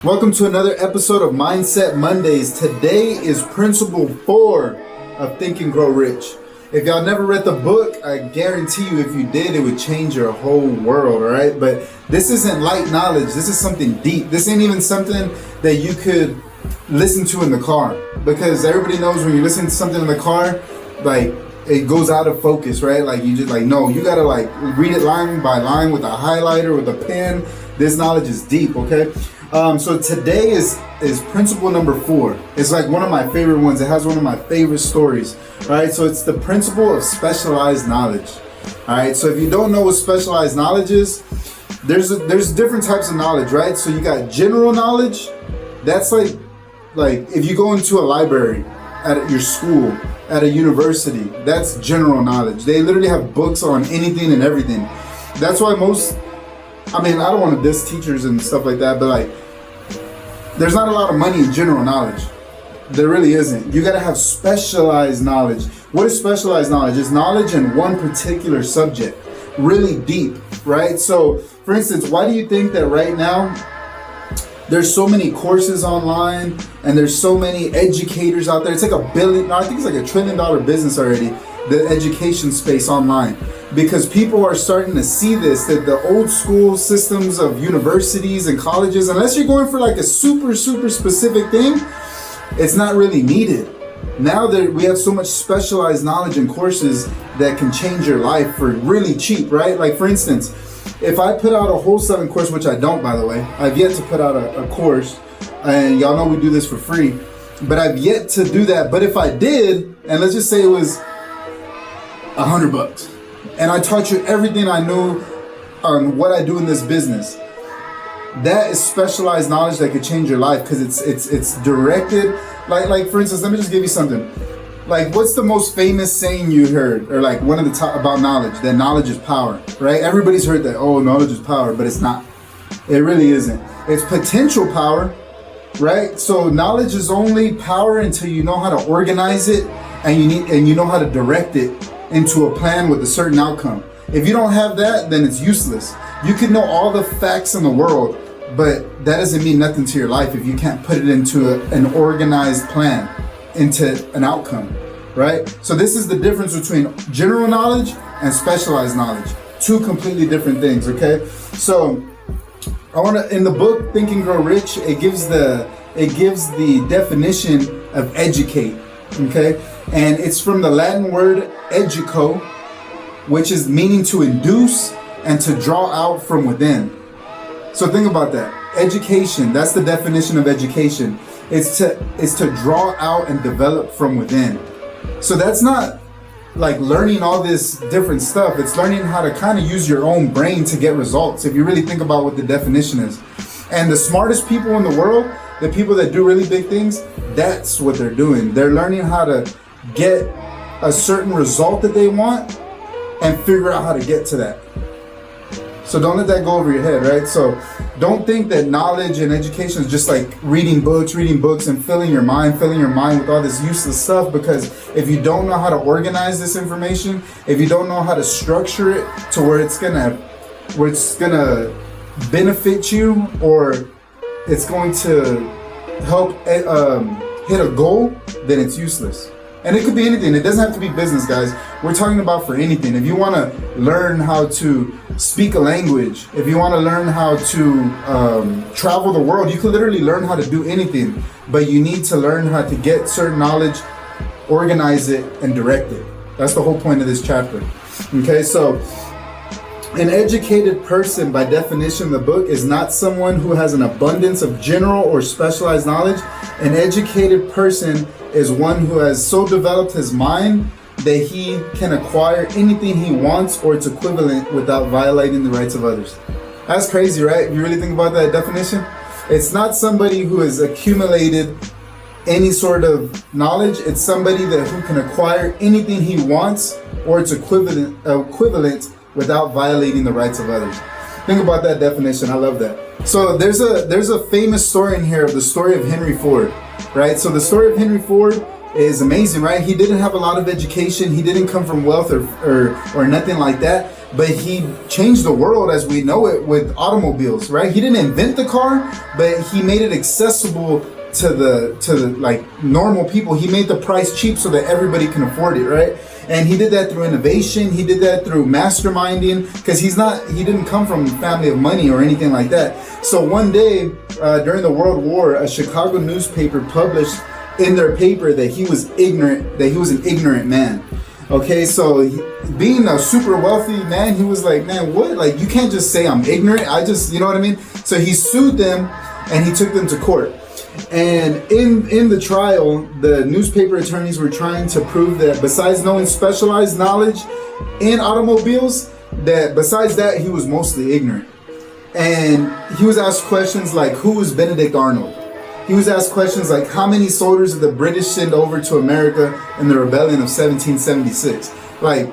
Welcome to another episode of Mindset Mondays. Today is Principle 4 of Think and Grow Rich. If y'all never read the book, I guarantee you if you did, it would change your whole world, all right? But this isn't light knowledge. This is something deep. This ain't even something that you could listen to in the car, because everybody knows when you listen to something in the car, like it goes out of focus, right? Like you just no, you gotta read it line by line with a highlighter, with a pen. This knowledge is deep, okay? So today is principle number 4. It's like one of my favorite ones. It has one of my favorite stories. All right, so it's the principle of specialized knowledge. All right, so if you don't know what specialized knowledge is, there's different types of knowledge, right? So you got general knowledge. That's like if you go into a library at your school, at a university, that's general knowledge. They literally have books on anything and everything. That's why I don't want to diss teachers and stuff like that, but there's not a lot of money in general knowledge. There really isn't. You got to have specialized knowledge. What is specialized knowledge? It's knowledge in one particular subject, really deep, right? So, for instance, why do you think that right now there's so many courses online and there's so many educators out there? It's like I think it's like $1 trillion business already, the education space online. Because people are starting to see this, that the old school systems of universities and colleges, unless you're going for like a super specific thing, it's not really needed. Now that we have so much specialized knowledge and courses that can change your life for really cheap, right? Like for instance, if I put out a wholesaling course, which I don't, by the way, I've yet to put out a course, and y'all know we do this for free, but I've yet to do that. But if I did, and let's just say it was $100, and I taught you everything I knew on what I do in this business, that is specialized knowledge that could change your life, because it's directed. Like for instance, let me just give you something. Like, what's the most famous saying you heard, or like one of the top about knowledge? That knowledge is power, right? Everybody's heard that. Oh, knowledge is power, but it's not. It really isn't. It's potential power, right? So knowledge is only power until you know how to organize it, and you know how to direct it into a plan with a certain outcome. If you don't have that, then it's useless. You can know all the facts in the world, but that doesn't mean nothing to your life if you can't put it into an organized plan, into an outcome, right? So this is the difference between general knowledge and specialized knowledge. Two completely different things, okay? So in the book Think and Grow Rich, it gives the definition of educate, okay? And it's from the Latin word educo, which is meaning to induce and to draw out from within. So think about that. Education, that's the definition of education. It's to draw out and develop from within. So that's not like learning all this different stuff. It's learning how to kind of use your own brain to get results, if you really think about what the definition is. And the smartest people in the world, the people that do really big things, that's what they're doing. They're learning how to get a certain result that they want and figure out how to get to that. So don't let that go over your head, right? So don't think that knowledge and education is just like reading books and filling your mind with all this useless stuff. Because if you don't know how to organize this information, if you don't know how to structure it to where it's gonna benefit you, or it's going to help hit a goal, then it's useless. And it could be anything. It doesn't have to be business, guys. We're talking about for anything. If you want to learn how to speak a language, if you want to learn how to travel the world, you can literally learn how to do anything. But you need to learn how to get certain knowledge, organize it, and direct it. That's the whole point of this chapter. Okay, so an educated person, by definition of the book, is not someone who has an abundance of general or specialized knowledge. An educated person is one who has so developed his mind that he can acquire anything he wants or its equivalent without violating the rights of others. That's crazy, right? If you really think about that definition, it's not somebody who has accumulated any sort of knowledge. It's somebody who can acquire anything he wants or its equivalent without violating the rights of others. Think about that definition. I love that. So there's a famous story in here of the story of Henry Ford, right? So the story of Henry Ford is amazing, right? He didn't have a lot of education. He didn't come from wealth or nothing like that. but he changed the world as we know it with automobiles, right? He didn't invent the car, but he made it accessible to the like normal people. He made the price cheap so that everybody can afford it, right? And he did that through innovation. He did that through masterminding, because he didn't come from a family of money or anything like that. So one day during the World War, a Chicago newspaper published in their paper that he was ignorant, that he was an ignorant man. Okay, so being a super wealthy man, he was like, man, what? Like, you can't just say I'm ignorant. You know what I mean? So he sued them and he took them to court. And in the trial, the newspaper attorneys were trying to prove that besides knowing specialized knowledge in automobiles, that besides that, he was mostly ignorant. And he was asked questions like, who was Benedict Arnold? He was asked questions like, how many soldiers did the British send over to America in the rebellion of 1776? Like,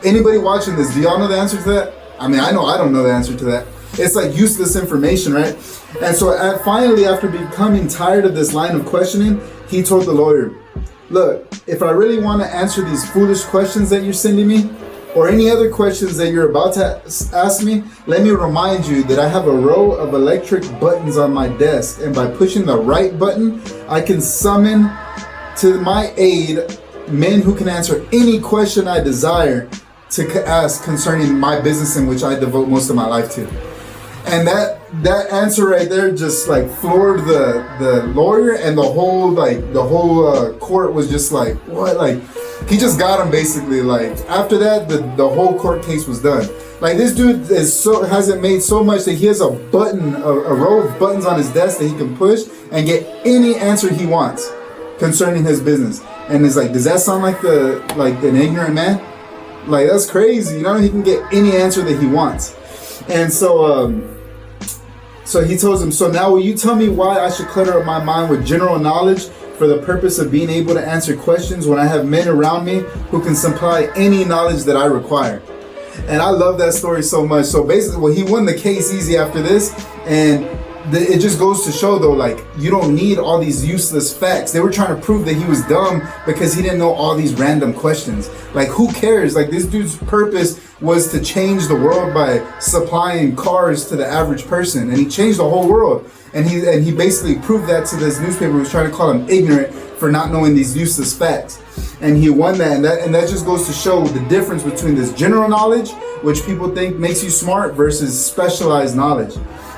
anybody watching this, do y'all know the answer to that? I mean, I know I don't know the answer to that. It's like useless information, right? And so finally, after becoming tired of this line of questioning, he told the lawyer, look, if I really want to answer these foolish questions that you're sending me, or any other questions that you're about to ask me, let me remind you that I have a row of electric buttons on my desk, and by pushing the right button, I can summon to my aid men who can answer any question I desire to ask concerning my business, in which I devote most of my life to. And that answer right there just like floored the lawyer, and the whole court was just like, what? Like, he just got him basically. Like, after that, the whole court case was done. Like, this dude hasn't made so much that he has a row of buttons on his desk that he can push and get any answer he wants concerning his business. And it's like, does that sound like an ignorant man? Like, that's crazy. You know, he can get any answer that he wants. And so he tells him, so now will you tell me why I should clutter up my mind with general knowledge for the purpose of being able to answer questions when I have men around me who can supply any knowledge that I require? And I love that story so much. So basically, well, he won the case easy after this. And it just goes to show, though, like, you don't need all these useless facts. They were trying to prove that he was dumb because he didn't know all these random questions. Like, who cares? Like, this dude's purpose was to change the world by supplying cars to the average person, and he changed the whole world. And he basically proved that to this newspaper who was trying to call him ignorant for not knowing these useless facts. And he won that, and that just goes to show the difference between this general knowledge, which people think makes you smart, versus specialized knowledge.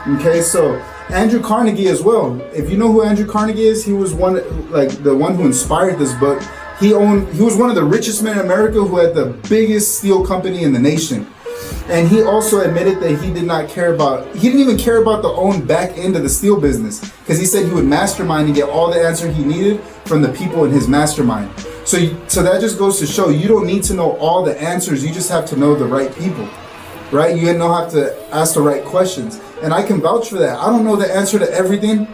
Okay, so Andrew Carnegie as well. If you know who Andrew Carnegie is, he was the one who inspired this book. He was one of the richest men in America who had the biggest steel company in the nation. And he also admitted that he didn't even care about the own back end of the steel business, because he said he would mastermind and get all the answer he needed from the people in his mastermind. So that just goes to show you don't need to know all the answers. You just have to know the right people, right? You know how to ask the right questions. And I can vouch for that. I don't know the answer to everything,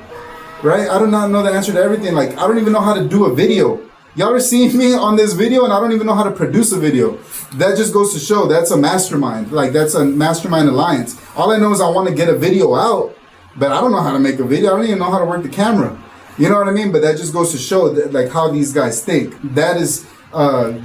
right? I do not know the answer to everything. Like, I don't even know how to do a video. Y'all are seeing me on this video and I don't even know how to produce a video. That just goes to show that's a mastermind. Like, that's a mastermind alliance. All I know is I want to get a video out, but I don't know how to make a video. I don't even know how to work the camera. You know what I mean? But that just goes to show that, like, how these guys think. That is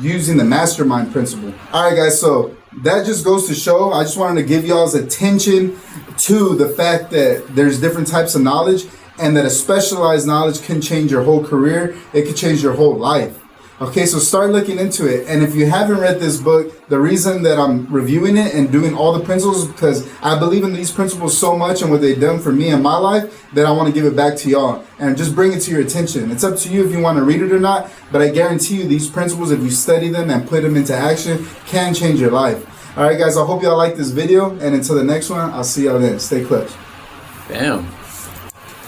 using the mastermind principle. All right, guys. So that just goes to show, I just wanted to give y'all's attention to the fact that there's different types of knowledge, and that a specialized knowledge can change your whole career. It could change your whole life. Okay, so start looking into it. And if you haven't read this book, the reason that I'm reviewing it and doing all the principles is because I believe in these principles so much and what they've done for me in my life that I want to give it back to y'all and just bring it to your attention. It's up to you if you want to read it or not, but I guarantee you these principles, if you study them and put them into action, can change your life. All right, guys, I hope y'all like this video. And until the next one, I'll see y'all then. Stay close. Bam.